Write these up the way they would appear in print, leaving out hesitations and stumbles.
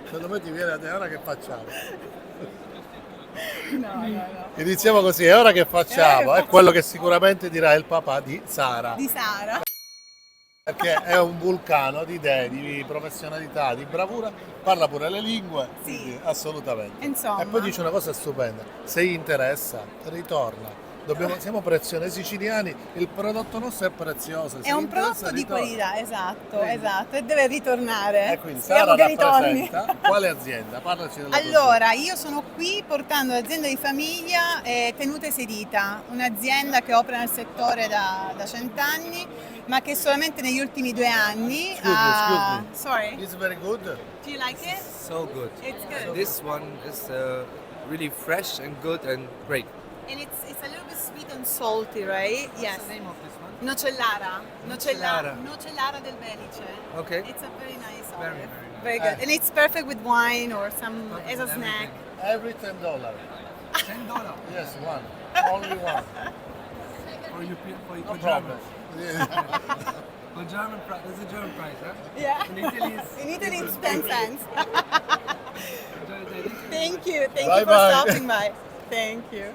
Secondo me ti viene a te, ora che facciamo? No. Iniziamo così, e ora che facciamo? È quello che sicuramente dirà il papà di Sara. Di Sara. Perché è un vulcano di idee, di professionalità, di bravura, parla pure le lingue, Sì. quindi assolutamente. Insomma. E poi dice una cosa stupenda, se gli interessa, ritorna. Siamo preziosi, noi siciliani, il prodotto nostro è prezioso. È un prodotto di ritorna. qualità, esatto, Quindi- esatto, e deve ritornare. E quindi Speriamo Sara che ritorni. rappresenta quale azienda? Parlaci della tua Allora, io sono qui portando l'azienda di famiglia Tenute Sedita, un'azienda che opera nel settore da 100 anni, ma che solamente negli ultimi 2 anni Excuse me. Sorry, It's very good. do you like it? So good. It's good. This one is really fresh and good and great. And it's a little bit sweet and salty, right? Yes. What's the name of this one? Nocellara. Nocellara. Nocellara del Belice. Okay. It's a very nice Very, olive. very Very good. And it's perfect with wine or some as a with snack. Every $10. $10 Yes, one. Only one. for you for No problem. For German price. That's a German price, huh? Yeah. In Italy it's In Italy it's 10 cents. Thank you Bye for bye. stopping by. Thank you.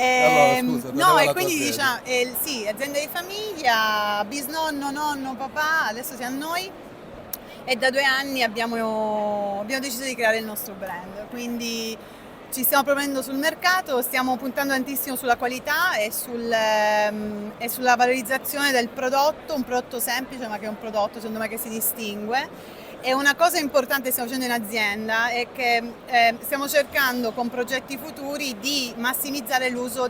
Allora, scusa, no, torniamo e alla quindi tua diciamo, sì, azienda di famiglia, bisnonno, nonno, papà, adesso siamo noi e da 2 anni abbiamo deciso di creare il nostro brand, quindi ci stiamo proponendo sul mercato, stiamo puntando tantissimo sulla qualità e sulla valorizzazione del prodotto, un prodotto semplice ma che è un prodotto secondo me che si distingue. E una cosa importante che stiamo facendo in azienda è che stiamo cercando con progetti futuri di massimizzare l'uso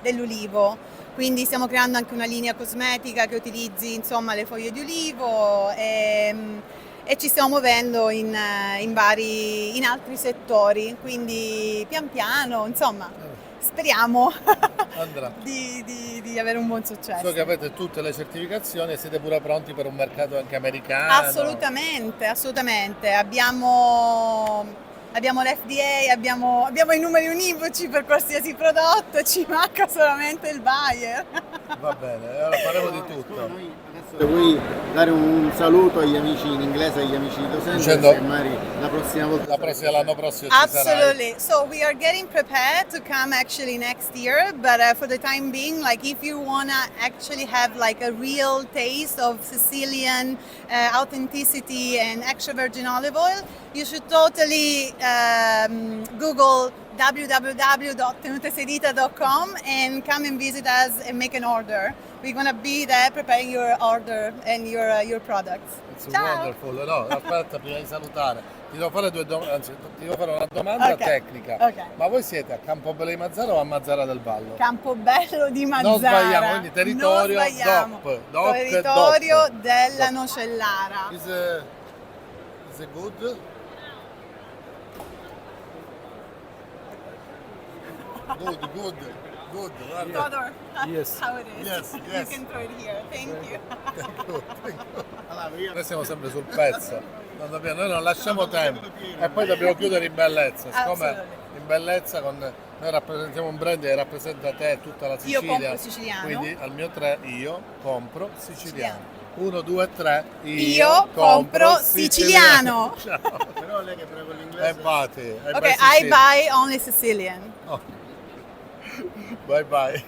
dell'ulivo, quindi stiamo creando anche una linea cosmetica che utilizzi insomma le foglie di ulivo e ci stiamo muovendo in altri settori, quindi pian piano insomma speriamo Andrà. di avere un buon successo. So che avete tutte le certificazioni e siete pure pronti per un mercato anche americano. Assolutamente. Abbiamo l'FDA, abbiamo i numeri univoci per qualsiasi prodotto, ci manca solamente il buyer. Va bene, allora faremo di tutto. Vuoi dare un saluto agli amici in inglese, agli amici di docenti, Dicendo- se magari la prossima volta L'anno prossimo ci sarai. Absolutely. So we are getting prepared to come actually next year, but for the time being, like if you wanna actually have like a real taste of Sicilian authenticity and extra virgin olive oil, you should totally Google www.tenutesedita.com and come and visit us and make an order. We're gonna be there preparing your order and your products. It's Ciao. wonderful. No, aspetta, prima di salutare, ti devo fare anzi, ti devo fare una domanda Ok, tecnica. ok. Ma voi siete a Campobello di Mazzara o a Mazzara del Vallo? Campobello di Mazzara. Non sbagliamo, quindi territorio Non sbagliamo. DOP, territorio DOP. della Nocellara. Is it good? Good. Guarda. Todor, Yes. how it is. Yes, You yes. can throw it here. Thank you. Noi siamo sempre sul pezzo, noi non lasciamo tempo e poi dobbiamo chiudere in bellezza, siccome Assolutamente. in bellezza noi rappresentiamo un brand che rappresenta te e tutta la Io Sicilia, compro siciliano. quindi al mio 3 io compro siciliano. 1, 2, 3, Io compro siciliano. Ciao. Però lei che prego l'inglese. Infatti, Okay, I buy only Sicilian. Bye bye.